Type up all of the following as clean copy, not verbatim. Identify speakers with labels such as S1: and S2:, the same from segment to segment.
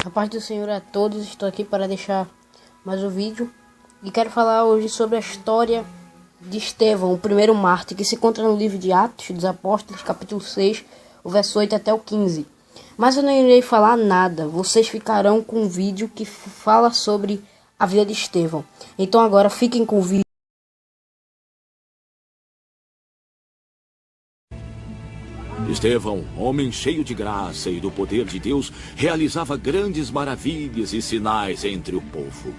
S1: A paz do Senhor a todos, estou aqui para deixar mais um vídeo e quero falar hoje sobre a história de Estevão, o primeiro mártir, que se encontra no livro de Atos dos Apóstolos, capítulo 6, o verso 8 até o 15. Mas eu não irei falar nada, vocês ficarão com um vídeo que fala sobre a vida de Estevão. Então agora fiquem com o vídeo.
S2: Estevão, homem cheio de graça e do poder de Deus, realizava grandes maravilhas e sinais entre o povo.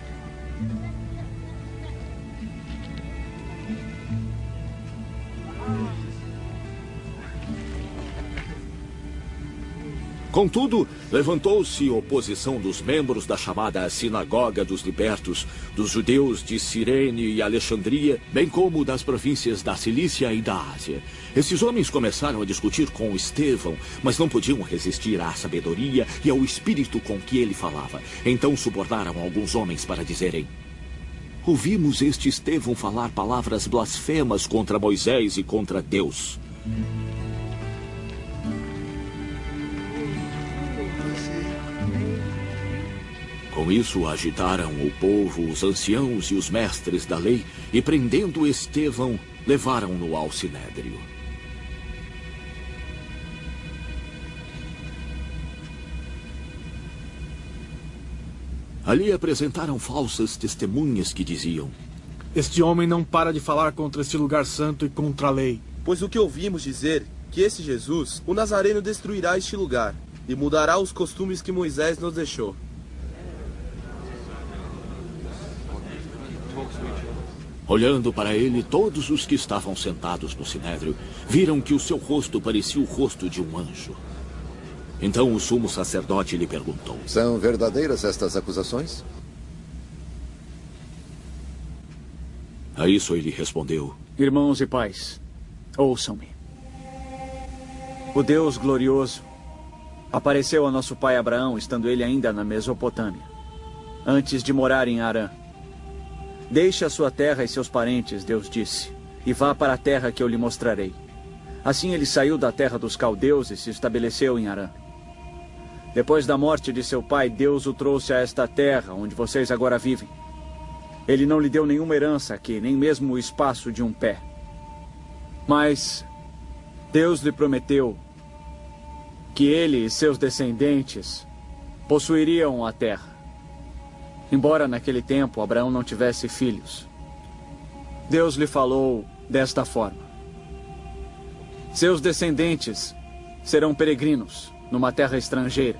S2: Contudo, levantou-se oposição dos membros da chamada Sinagoga dos Libertos, dos judeus de Cirene e Alexandria, bem como das províncias da Cilícia e da Ásia. Esses homens começaram a discutir com Estevão, mas não podiam resistir à sabedoria e ao espírito com que ele falava. Então subornaram alguns homens para dizerem: ouvimos este Estevão falar palavras blasfemas contra Moisés e contra Deus. Com isso, agitaram o povo, os anciãos e os mestres da lei, e prendendo Estevão, levaram-no ao sinédrio. Ali apresentaram falsas testemunhas que diziam:
S3: este homem não para de falar contra este lugar santo e contra a lei.
S4: Pois o que ouvimos dizer, que esse Jesus, o Nazareno, destruirá este lugar, e mudará os costumes que Moisés nos deixou.
S2: Olhando para ele, todos os que estavam sentados no sinédrio viram que o seu rosto parecia o rosto de um anjo. Então o sumo sacerdote lhe perguntou:
S5: são verdadeiras estas acusações?
S2: A isso ele respondeu:
S6: irmãos e pais, ouçam-me. O Deus glorioso apareceu a nosso pai Abraão, estando ele ainda na Mesopotâmia, antes de morar em Harã. Deixe a sua terra e seus parentes, Deus disse, e vá para a terra que eu lhe mostrarei. Assim ele saiu da terra dos caldeus e se estabeleceu em Harã. Depois da morte de seu pai, Deus o trouxe a esta terra, onde vocês agora vivem. Ele não lhe deu nenhuma herança aqui, nem mesmo o espaço de um pé. Mas Deus lhe prometeu que ele e seus descendentes possuiriam a terra. Embora naquele tempo Abraão não tivesse filhos, Deus lhe falou desta forma: seus descendentes serão peregrinos numa terra estrangeira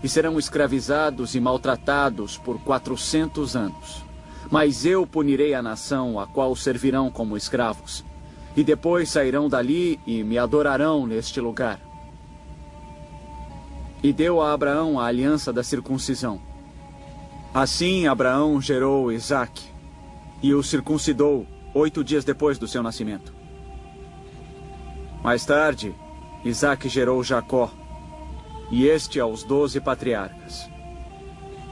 S6: e serão escravizados e maltratados por 400 anos. Mas eu punirei a nação a qual servirão como escravos, e depois sairão dali e me adorarão neste lugar. E deu a Abraão a aliança da circuncisão. Assim Abraão gerou Isaque e o circuncidou 8 dias depois do seu nascimento. Mais tarde, Isaque gerou Jacó, e este aos 12 patriarcas.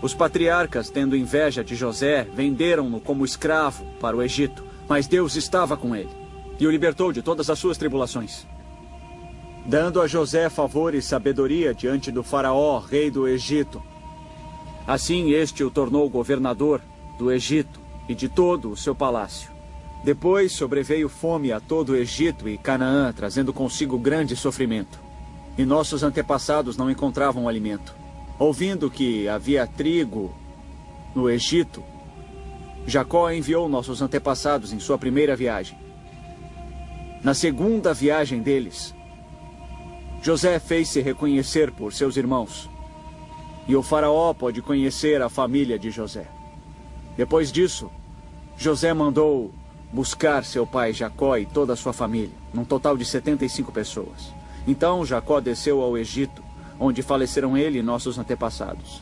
S6: Os patriarcas, tendo inveja de José, venderam-no como escravo para o Egito, mas Deus estava com ele e o libertou de todas as suas tribulações, dando a José favor e sabedoria diante do faraó, rei do Egito. Assim este o tornou governador do Egito e de todo o seu palácio. Depois sobreveio fome a todo o Egito e Canaã, trazendo consigo grande sofrimento. E nossos antepassados não encontravam alimento. Ouvindo que havia trigo no Egito, Jacó enviou nossos antepassados em sua primeira viagem. Na segunda viagem deles, José fez-se reconhecer por seus irmãos, e o faraó pôde conhecer a família de José. Depois disso, José mandou buscar seu pai Jacó e toda a sua família, num total de 75 pessoas. Então Jacó desceu ao Egito, onde faleceram ele e nossos antepassados.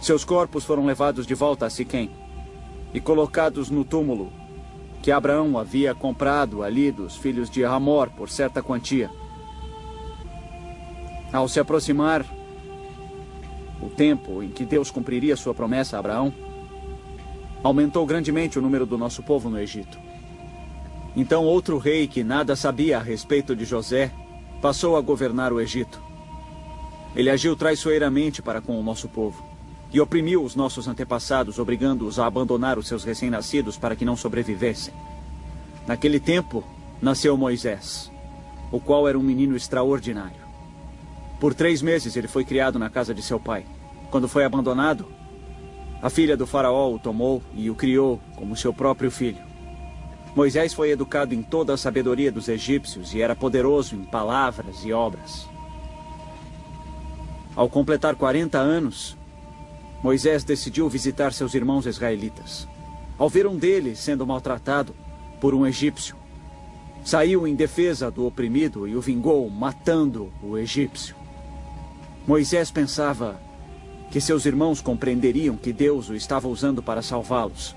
S6: Seus corpos foram levados de volta a Siquém e colocados no túmulo que Abraão havia comprado ali dos filhos de Hamor por certa quantia. Ao se aproximar o tempo em que Deus cumpriria sua promessa a Abraão, aumentou grandemente o número do nosso povo no Egito. Então outro rei que nada sabia a respeito de José passou a governar o Egito. Ele agiu traiçoeiramente para com o nosso povo e oprimiu os nossos antepassados, obrigando-os a abandonar os seus recém-nascidos para que não sobrevivessem. Naquele tempo, nasceu Moisés, o qual era um menino extraordinário. Por 3 meses ele foi criado na casa de seu pai. Quando foi abandonado, a filha do faraó o tomou e o criou como seu próprio filho. Moisés foi educado em toda a sabedoria dos egípcios e era poderoso em palavras e obras. Ao completar 40 anos, Moisés decidiu visitar seus irmãos israelitas. Ao ver um deles sendo maltratado por um egípcio, saiu em defesa do oprimido e o vingou, matando o egípcio. Moisés pensava que seus irmãos compreenderiam que Deus o estava usando para salvá-los.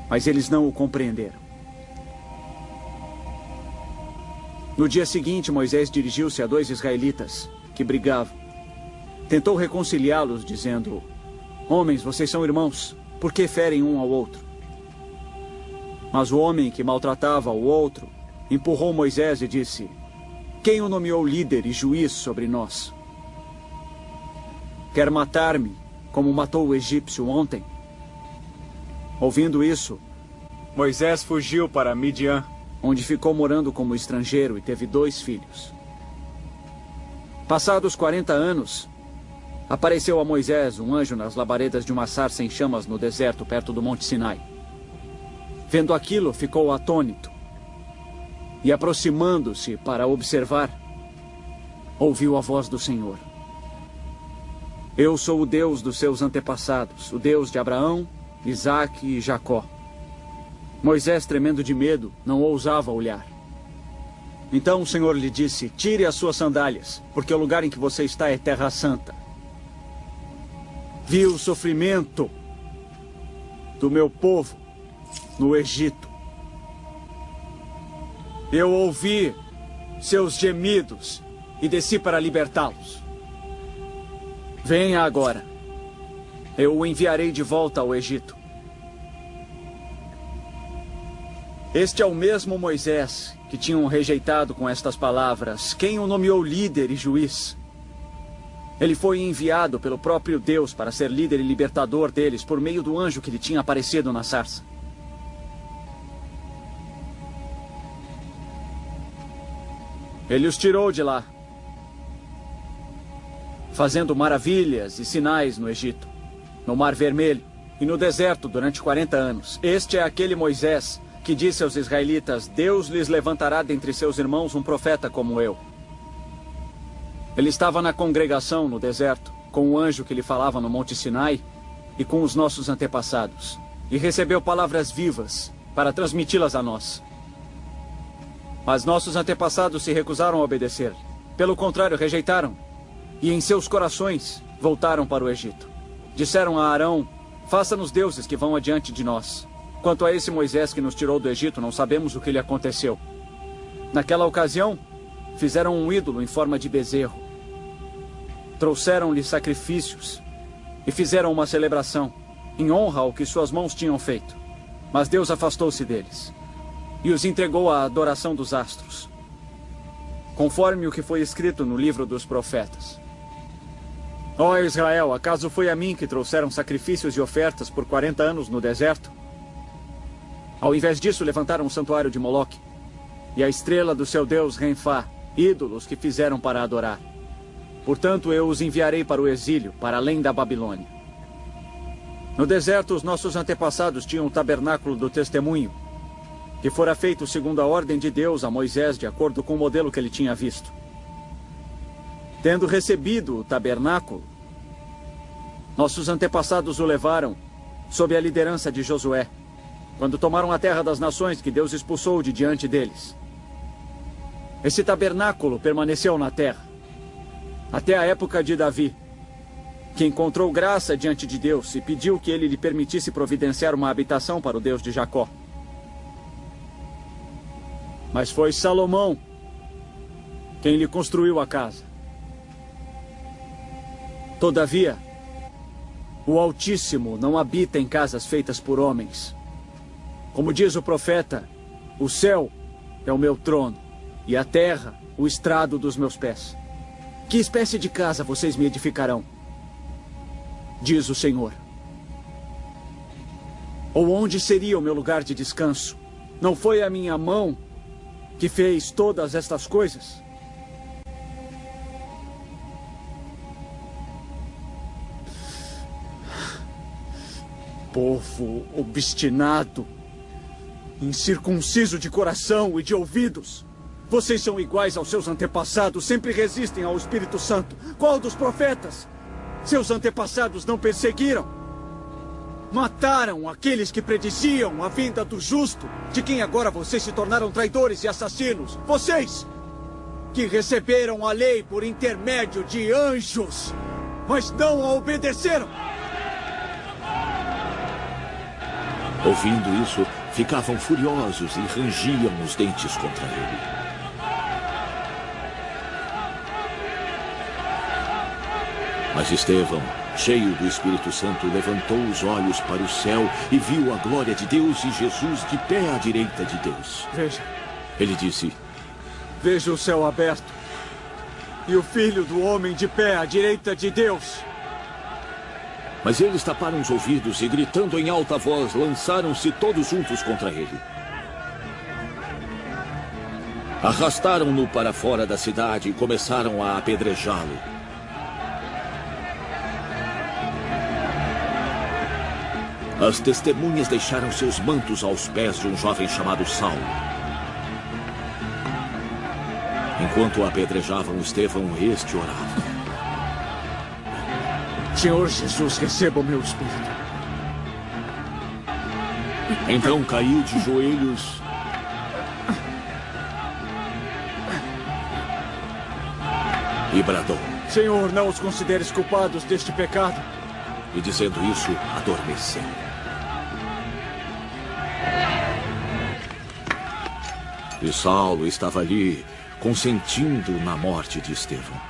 S6: Mas eles não o compreenderam. No dia seguinte, Moisés dirigiu-se a 2 israelitas que brigavam. Tentou reconciliá-los, dizendo: "Homens, vocês são irmãos, por que ferem um ao outro?" Mas o homem que maltratava o outro empurrou Moisés e disse: "Quem o nomeou líder e juiz sobre nós? Quer matar-me, como matou o egípcio ontem?" Ouvindo isso,
S3: Moisés fugiu para Midian,
S6: onde ficou morando como estrangeiro e teve 2 filhos. Passados 40 anos, apareceu a Moisés um anjo nas labaredas de uma sarça em chamas no deserto, perto do Monte Sinai. Vendo aquilo, ficou atônito. E aproximando-se para observar, ouviu a voz do Senhor: "Eu sou o Deus dos seus antepassados, o Deus de Abraão, Isaque e Jacó." Moisés, tremendo de medo, não ousava olhar. Então o Senhor lhe disse: "Tire as suas sandálias, porque o lugar em que você está é terra santa. Vi o sofrimento do meu povo no Egito. Eu ouvi seus gemidos e desci para libertá-los. Venha agora. Eu o enviarei de volta ao Egito." Este é o mesmo Moisés que tinham rejeitado com estas palavras: "Quem o nomeou líder e juiz?" Ele foi enviado pelo próprio Deus para ser líder e libertador deles por meio do anjo que lhe tinha aparecido na sarça. Ele os tirou de lá, fazendo maravilhas e sinais no Egito, no Mar Vermelho e no deserto durante 40 anos. Este é aquele Moisés que disse aos israelitas: "Deus lhes levantará dentre seus irmãos um profeta como eu." Ele estava na congregação no deserto, com o anjo que lhe falava no Monte Sinai e com os nossos antepassados, e recebeu palavras vivas para transmiti-las a nós. Mas nossos antepassados se recusaram a obedecer. Pelo contrário, rejeitaram, e em seus corações voltaram para o Egito. Disseram a Arão: "Faça-nos deuses que vão adiante de nós. Quanto a esse Moisés que nos tirou do Egito, não sabemos o que lhe aconteceu." Naquela ocasião, fizeram um ídolo em forma de bezerro. Trouxeram-lhe sacrifícios e fizeram uma celebração em honra ao que suas mãos tinham feito. Mas Deus afastou-se deles e os entregou à adoração dos astros, conforme o que foi escrito no livro dos profetas: "Ó Israel, acaso foi a mim que trouxeram sacrifícios e ofertas por 40 anos no deserto? Ao invés disso, levantaram um santuário de Moloque e a estrela do seu deus Renfá, ídolos que fizeram para adorar. Portanto, eu os enviarei para o exílio, para além da Babilônia." No deserto, os nossos antepassados tinham o tabernáculo do testemunho, que fora feito segundo a ordem de Deus a Moisés, de acordo com o modelo que ele tinha visto. Tendo recebido o tabernáculo, nossos antepassados o levaram sob a liderança de Josué, quando tomaram a terra das nações que Deus expulsou de diante deles. Esse tabernáculo permaneceu na terra até a época de Davi, que encontrou graça diante de Deus e pediu que ele lhe permitisse providenciar uma habitação para o Deus de Jacó. Mas foi Salomão quem lhe construiu a casa. Todavia, o Altíssimo não habita em casas feitas por homens. Como diz o profeta: "O céu é o meu trono e a terra o estrado dos meus pés. Que espécie de casa vocês me edificarão? diz o Senhor. Ou onde seria o meu lugar de descanso? Não foi a minha mão que fez todas estas coisas? Povo obstinado, incircunciso de coração e de ouvidos. Vocês são iguais aos seus antepassados, sempre resistem ao Espírito Santo. Qual dos profetas? Seus antepassados não perseguiram? Mataram aqueles que prediziam a vinda do justo, de quem agora vocês se tornaram traidores e assassinos. Vocês, que receberam a lei por intermédio de anjos, mas não a obedeceram.
S2: Ouvindo isso, ficavam furiosos e rangiam os dentes contra ele. Mas Estevão, cheio do Espírito Santo, levantou os olhos para o céu e viu a glória de Deus e Jesus de pé à direita de Deus.
S6: Veja.
S2: Ele disse:
S6: Veja o céu aberto e o Filho do Homem de pé à direita de Deus.
S2: Mas eles taparam os ouvidos e, gritando em alta voz, lançaram-se todos juntos contra ele. Arrastaram-no para fora da cidade e começaram a apedrejá-lo. As testemunhas deixaram seus mantos aos pés de um jovem chamado Saulo. Enquanto apedrejavam Estevão, este orava:
S6: Senhor Jesus, receba o meu espírito.
S2: Então caiu de joelhos e bradou.
S6: Senhor, não os consideres culpados deste pecado.
S2: E dizendo isso, adormeceu. E Saulo estava ali, consentindo na morte de Estevão.